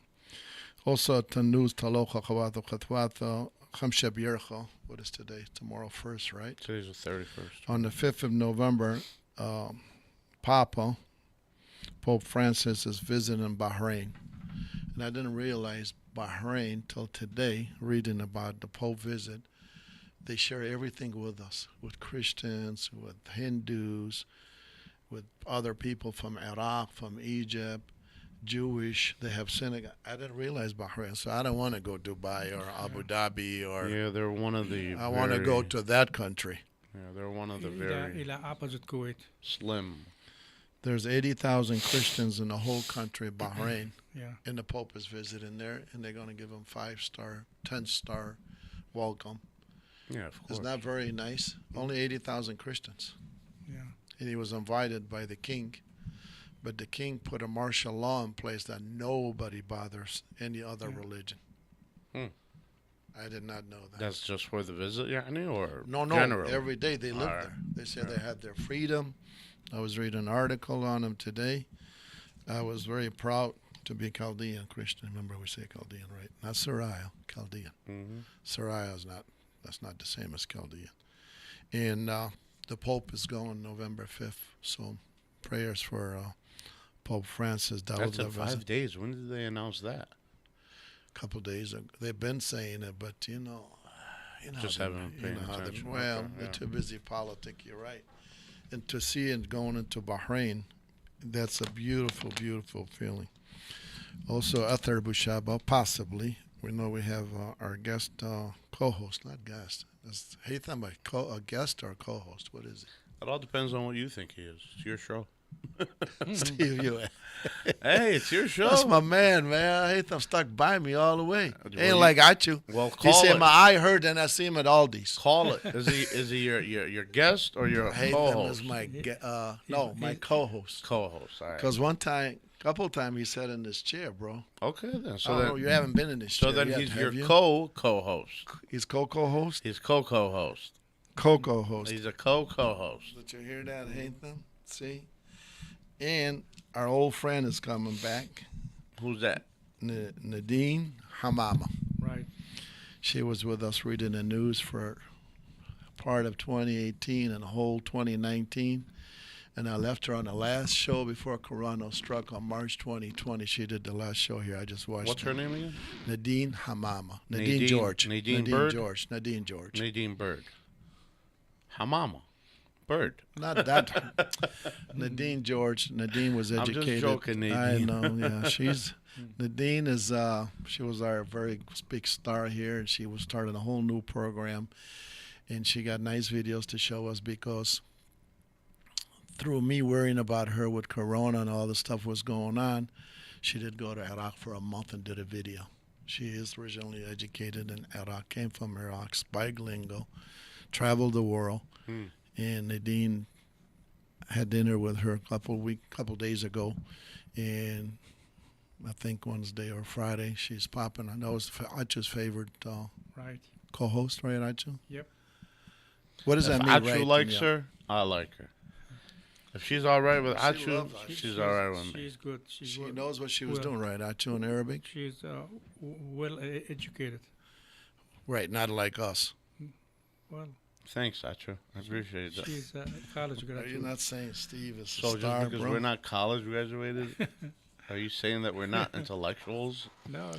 Also, Tanuz Talocha Chawatha Chatwatha Chamsheb Yercha. What is today? Tomorrow 1st, right? Today's the 31st. On the 5th of November, Pope Francis is visiting Bahrain. And I didn't realize Bahrain till today, reading about the Pope visit. They share everything with us, with Christians, with Hindus, with other people from Iraq, from Egypt, Jewish. They have synagogue. I didn't realize Bahrain, so I don't want to go Dubai or Abu Dhabi or. Yeah, they're one of the. I want to go to that country. Yeah, they're one of the very. opposite Kuwait. Slim. There's 80,000 Christians in the whole country, Bahrain. Yeah. And the Pope is visiting there, and they're going to give him 5-star, 10-star welcome. Yeah, of course. Isn't that very nice? Only 80,000 Christians. Yeah. And he was invited by the king. But the king put a martial law in place that nobody bothers any other religion. I did not know that. That's just for the visit, or no, generally? Every day they live there. They say they had their freedom. I was reading an article on them today. I was very proud to be Chaldean Christian. Remember we say Chaldean, right? Not Sariah, Chaldean. Mm-hmm. Sariah is that's not the same as Chaldean. And the Pope is going November 5th. So prayers for Pope Francis. That's in 5 days. When did they announce that? A couple of days ago. They've been saying it, but just haven't paid attention. They're too busy politic. You're right. And to see it going into Bahrain, that's a beautiful, beautiful feeling. Also, Athar Bushaba, possibly. We know we have our guest co-host, not guest. Is Haitham a guest or a co-host? What is it? It all depends on what you think he is. It's your show. Steve, hey, it's your show. That's my man. Haitham stuck by me all the way. Well, Like I you. Well, call he said it. My eye hurt and I see him at Aldi's. Call it. Is he your guest or your co-host? Haitham is my co-host. Co-host. All right. Because couple times he sat in this chair, bro. Okay, then. So then, you haven't been in this chair. So then yet, he's have your you? co-host. He's co-host? He's co-host. Co-host. He's a co-host. Did you hear that, Haitham? See? And our old friend is coming back. Who's that? Nadine Hamama. Right. She was with us reading the news for part of 2018 and the whole 2019. and I left her on the last show before Corona struck on March 2020. She did the last show here. I just watched. What's her name again? Nadine Hamama. Nadine George. Nadine Bird? George. Nadine George. Nadine Bird. Hamama. Bird. Not that. Nadine George. Nadine was educated. I'm just joking, Nadine. I know. Yeah, she's. Nadine is. She was our very big star here, and she was starting a whole new program, and she got nice videos to show us because through me worrying about her with Corona and all the stuff was going on, she did go to Iraq for a month and did a video. She is originally educated in Iraq, came from Iraq, bilingual, traveled the world, and Nadine had dinner with her a couple days ago, and I think Wednesday or Friday she's popping. I know it's Achu's favorite Right. co-host, right, Achu? Yep. What does that mean? Achu right? likes Yeah. her, I like her. If she's all right with Achu, loves Achu. she's all right with me. She's good. She's She well, knows what she was well, doing, right? Achu in Arabic? She's well educated. Right, not like us. Well, Thanks, Achu. I appreciate that. she's college Are graduate. you not saying Steve is So a star, just because bro? we're not college graduated, are you saying that we're not intellectuals? No.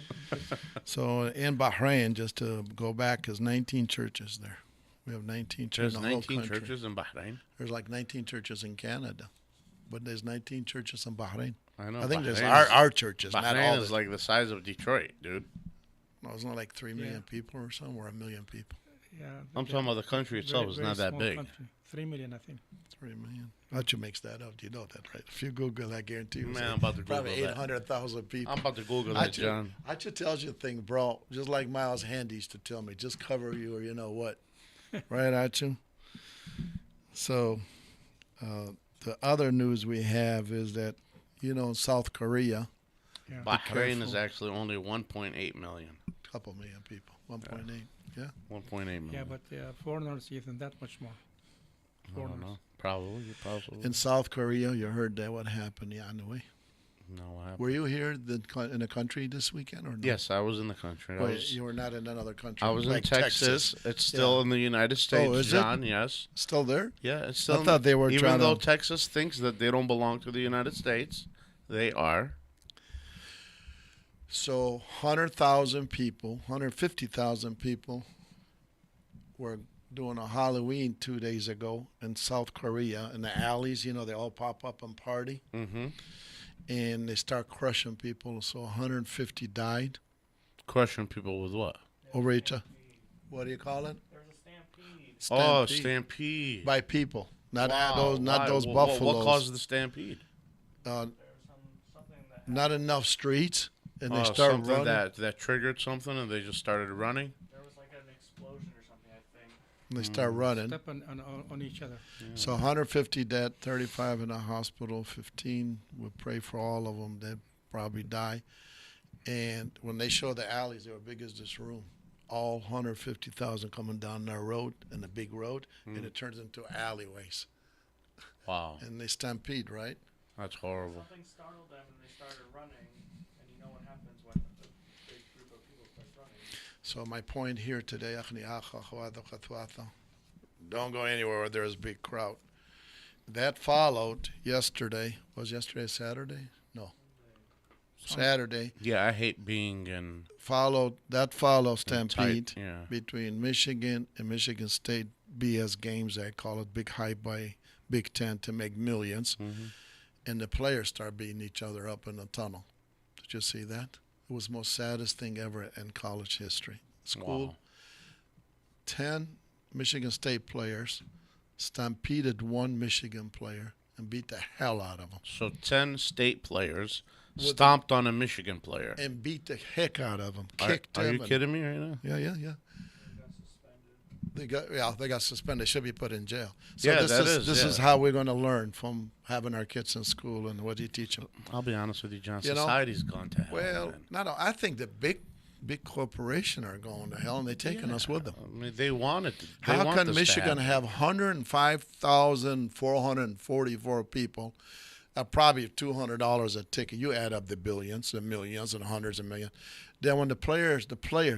So in Bahrain, just to go back, is 19 churches there. We have 19 churches There's in the whole 19 country. churches in Bahrain. There's like 19 churches in Canada, but there's 19 churches in Bahrain. I know. I think there's Bahrain is- our churches, not Bahrain all. is like the size of Detroit, dude. No, it's not like 3 million Yeah. people or something, or 1 million people. Yeah. I'm talking about the country itself. It's not that small big. Country. 3 million, I think. 3 million. Achu makes that up. You know that, right? If you Google, I guarantee you, Man, it's I'm about to probably Google that. 800,000 people. I'm about to Google that, John. Achu tells you a thing, bro. Just like Miles Handy used to tell me, just cover you or you know what. Right, Achu? So, the other news we have is that, South Korea, Yeah. Bahrain is actually only 1.8 million. a couple million people, 1.8. Yeah. 1.8 million. Yeah, but foreigners even that much more. I don't Foreigners. know. Probably. In South Korea, you heard that what happened, yeah, anyway. No, what happened? Were you here in the country this weekend or no? Yes, I was in the country. You were not in another country. I was in like Texas. It's still in the United States, is it? John. Yes. Still there? Yeah, it's still. I thought they were even trying though to. Texas thinks that they don't belong to the United States, they are. So 100,000 people, 150,000 people were doing a Halloween 2 days ago in South Korea in the alleys. They all pop up and party. Mm-hmm. And they start crushing people. So 150 died. Crushing people with what? Rachel, what do you call it? There's a stampede. Oh, stampede. By people, not Wow, those, not why? those What buffaloes. caused the stampede? Something that Not enough streets, and they Oh, start something running. that triggered something, and they just started running. there was like an explosion or something, I think. And they start running. Step on each other. So 150 dead, 35 in the hospital, 15. We'll pray for all of them. They'll probably die. And when they show the alleys, they were big as this room. All 150,000 coming down their road, in the big road, and it turns into alleyways. Wow, And they stampede, right? that's horrible. Something startled them and they started running. And you know what happens when a big group of people starts running. So my point here today, don't go anywhere where there's a big crowd. That followed yesterday. Was yesterday Saturday? No. Saturday. Yeah, I hate being in. Followed stampede tight, yeah. between Michigan and Michigan State BS games. They call it big hype by Big Ten to make millions, and the players start beating each other up in the tunnel. Did you see that? It was the most saddest thing ever in college history. School, Wow. 10 Michigan State players stampeded one Michigan player and beat the hell out of him. So 10 state players stomped on a Michigan player. And beat the heck out of him. Are Kicked him. you kidding me right now? Yeah. They got suspended. They should be put in jail. So Yeah, this is how we're going to learn from having our kids in school and what do you teach them. I'll be honest with you, John. You know, Society's gone to hell. Well, man. I think the big corporation are going to hell and they're taking us with them. I mean, they want it. How can Michigan have 105,444 people at probably $200 a ticket? You add up the billions and millions and hundreds of millions. Then when the players,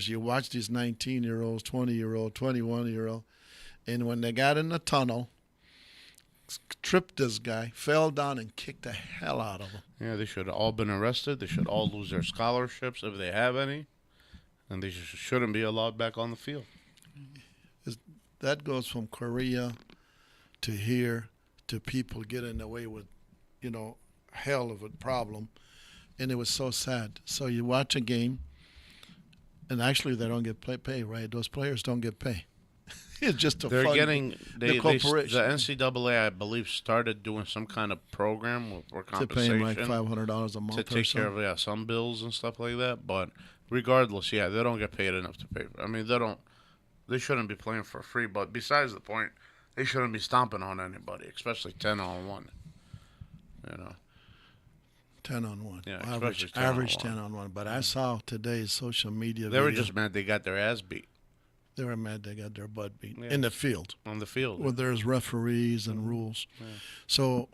you watch these 19-year-olds, 20-year-old, 21-year-old, and when they got in the tunnel, tripped this guy, fell down, and kicked the hell out of him. Yeah, they should have all been arrested. They should all lose their scholarships if they have any. And they shouldn't be allowed back on the field. That goes from Korea to here to people getting away with, hell of a problem. And it was so sad. So you watch a game, and actually they don't get pay, right? Those players don't get pay. It's just They're fund getting the corporation. The NCAA, I believe, started doing some kind of program for to pay compensation them like $500 a month to take care of some bills and stuff like that. But regardless, yeah, they don't get paid enough to pay. I mean, they shouldn't be playing for free. But besides the point, they shouldn't be stomping on anybody, especially 10-on-1. 10-on-1. Yeah, average 10-on-1. But I saw today's social media. They were just mad they got their ass beat. They were mad they got their butt beat in the field. On the field. Where there's referees and rules. Yeah. So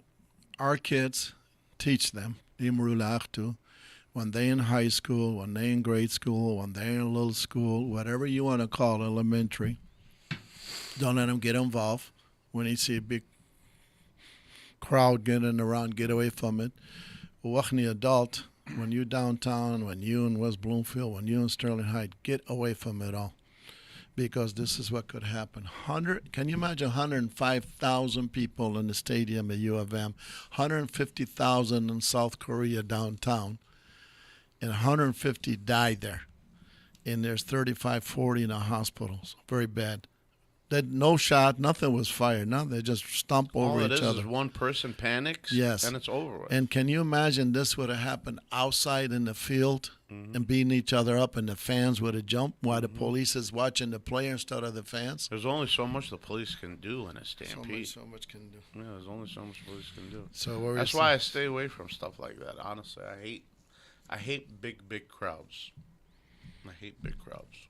our kids teach them, when they in high school, when they in grade school, when they're in little school, whatever you want to call elementary, don't let them get involved. When you see a big crowd getting around, get away from it. Wachni adult, when you downtown, when you in West Bloomfield, when you in Sterling Heights, get away from it all. Because this is what could happen. Can you imagine 105,000 people in the stadium at U of M, 150,000 in South Korea downtown, and 150 died there. And there's 35, 40 in the hospitals. Very bad. No shot, nothing was fired. Nothing. They just stomp over each other. All it is one person panics, yes, and it's over with. And can you imagine this would have happened outside in the field and beating each other up, and the fans would have jumped while the police is watching the player instead of the fans? There's only so much the police can do in a stampede. So much can do. Yeah, there's only so much police can do. So that's why I stay away from stuff like that. Honestly, I hate big crowds. I hate big crowds.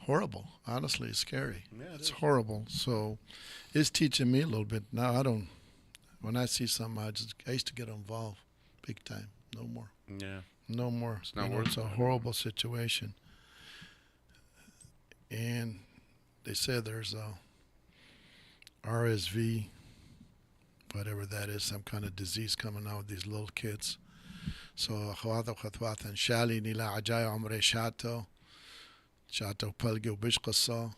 Horrible. Honestly, it's scary. Yeah, it's horrible. So it's teaching me a little bit. Now I don't. When I see something, I used to get involved big time. No more. Yeah. No more. It's not worth it. It's a horrible situation. And they said there's a RSV, whatever that is, some kind of disease coming out with these little kids. So أخوات وأخوات إن شاء الله نلا عجاي عمري شاتو بلقوا بيش قصة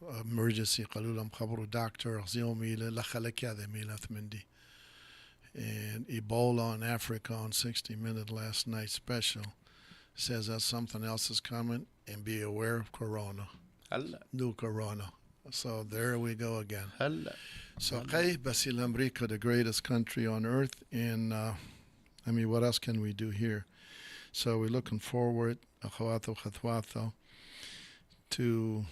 emergency قالوا لهم خبروا دكتور أخذيهم ميلة لخلك هذا ميلة ثمندي. And Ebola in Africa on 60 Minutes last night special says that something else is coming, and be aware of Corona. New Corona. So there we go again. So Basil America, the greatest country on earth, and what else can we do here? So we're looking forward, to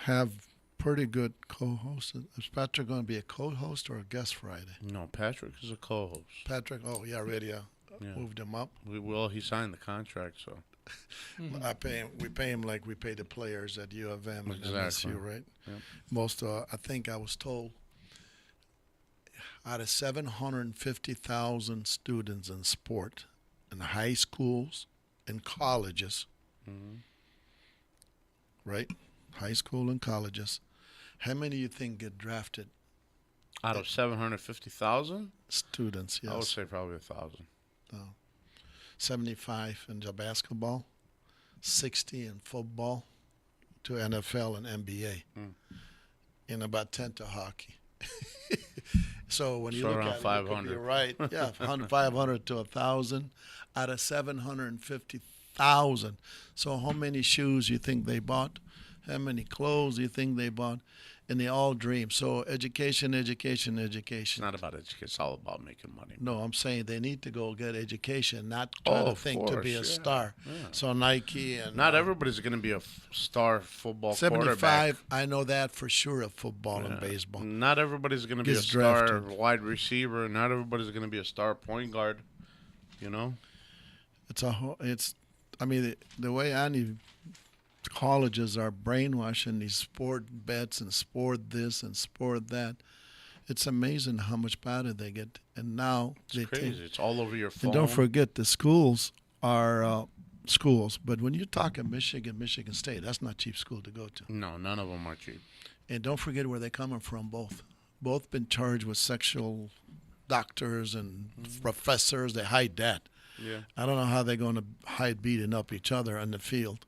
have pretty good co-host. Is Patrick going to be a co-host or a guest Friday? No, Patrick is a co-host. Patrick, already moved him up. He signed the contract, so. We pay him like we pay the players at U of M and exactly. MSU, right? Yep. I think I was told, out of 750,000 students in sport, in high schools and colleges, right? High school and colleges, how many do you think get drafted? Out of 750,000? Students, yes. I would say probably 1,000. 75 in the basketball, 60 in football, to NFL and NBA, and about 10 to hockey. So when you look around at 500. You're right. Yeah, 500 to 1,000 out of 750,000. So how many shoes you think they bought? How many clothes you think they bought? And they all dream. So education. It's not about education. It's all about making money. No, I'm saying they need to go get education, not try to think to be a star. Yeah. So Nike and... Not everybody's going to be a star football 75, quarterback. I know that for sure of football and baseball. Not everybody's going to be a star wide receiver. Not everybody's going to be a star point guard. The way colleges are brainwashing these sport bets and sport this and sport that. It's amazing how much better they get. And now it's crazy. It's all over your phone. And don't forget, the schools are schools. But when you talk at Michigan State, that's not cheap school to go to. No, none of them are cheap. And don't forget where they're coming from, both. both been charged with sexual doctors and professors. They hide that. Yeah. I don't know how they're going to hide beating up each other on the field,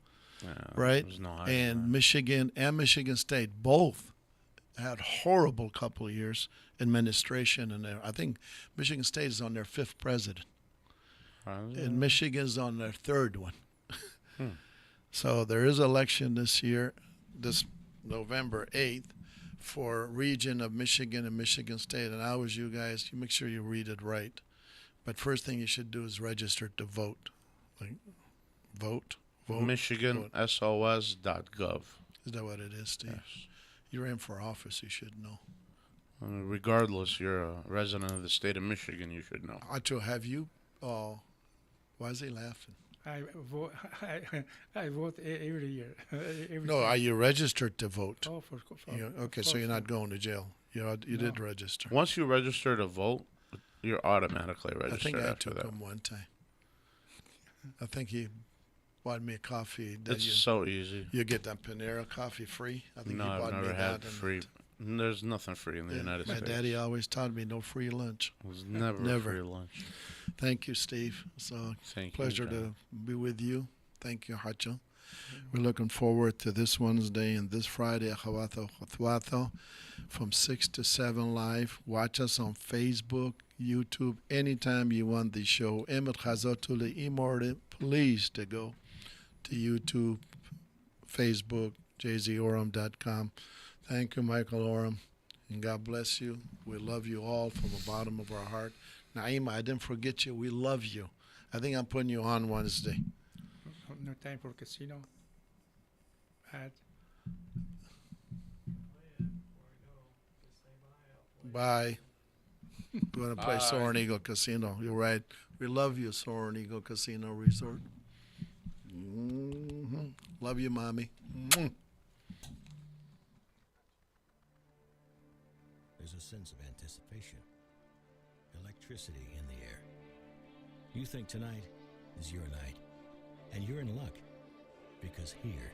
right? There's no hiding And that. Michigan and Michigan State both had horrible couple of years administration, and I think Michigan State is on their 5th president, and Michigan's on their 3rd one. So there is election this year, this November 8th, for region of Michigan and Michigan State. And I was you guys, you make sure you read it right. But first thing you should do is register to vote. Like, vote. MichiganSOS.gov. Is that what it is, Steve? Yes. You ran for office, you should know. Regardless, you're a resident of the state of Michigan, you should know. Acho, have you, why is he laughing? I vote. I vote every year. No, are you registered to vote? Oh, Okay, so you're not going to jail. You did register. Once you register to vote, you're automatically I registered think I after took that. him one time. I think he bought me a coffee. It's so easy. You get that Panera coffee free? I think No, he I've bought me never had that. free. There's nothing free in the United My States. daddy always taught me no free lunch. There's never Never. free lunch. Thank you, Steve. So Thank you, pleasure to John. be with you. Thank you, Hacho. We're looking forward to this Wednesday and this Friday, Achawato Chotwato, from 6 to 7 live. Watch us on Facebook, YouTube, anytime you want the show. Emet Chazotule Imorde, please to go to YouTube, Facebook, jzoram.com. Thank you, Michael Oram, and God bless you. We love you all from the bottom of our heart. Naima, I didn't forget you. We love you. I think I'm putting you on Wednesday. No time for casino. Ad. Bye. We're going to play Bye. Soaring Eagle Casino. You're right. We love you, Soaring Eagle Casino Resort. Love you, Mommy. There's a sense of anticipation, electricity in the air. You think tonight is your night, and you're in luck, because here,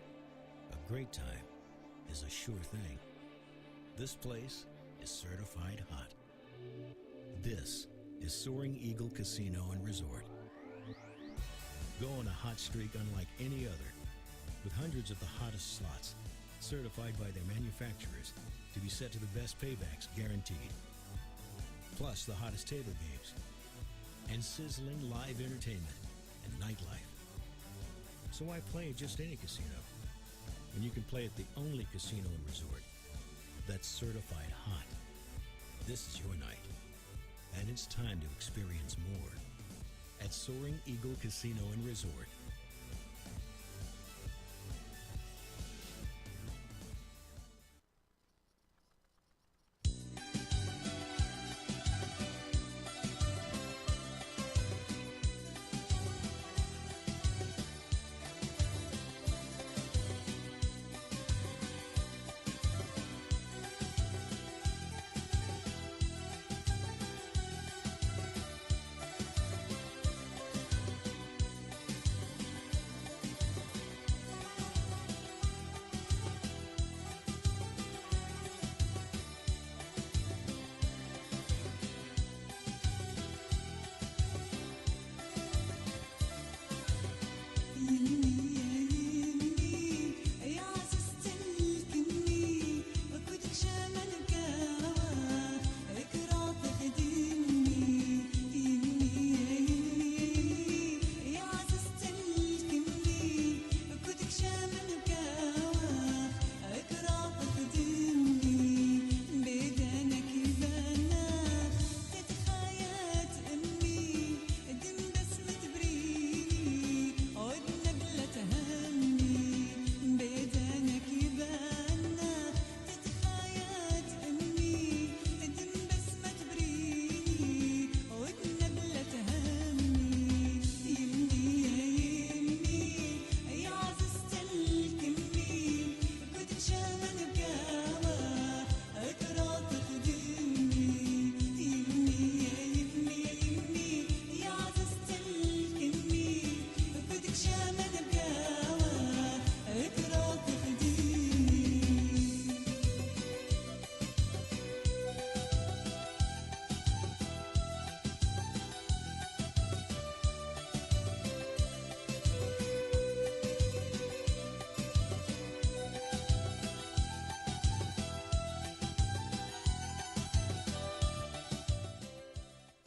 a great time is a sure thing. This place is certified hot. This is Soaring Eagle Casino and Resort. Go on a hot streak unlike any other, with hundreds of the hottest slots, certified by their manufacturers to be set to the best paybacks guaranteed. Plus the hottest table games and sizzling live entertainment and nightlife. So why play at just any casino when you can play at the only casino and resort that's certified hot? This is your night, and it's time to experience more at Soaring Eagle Casino and Resort.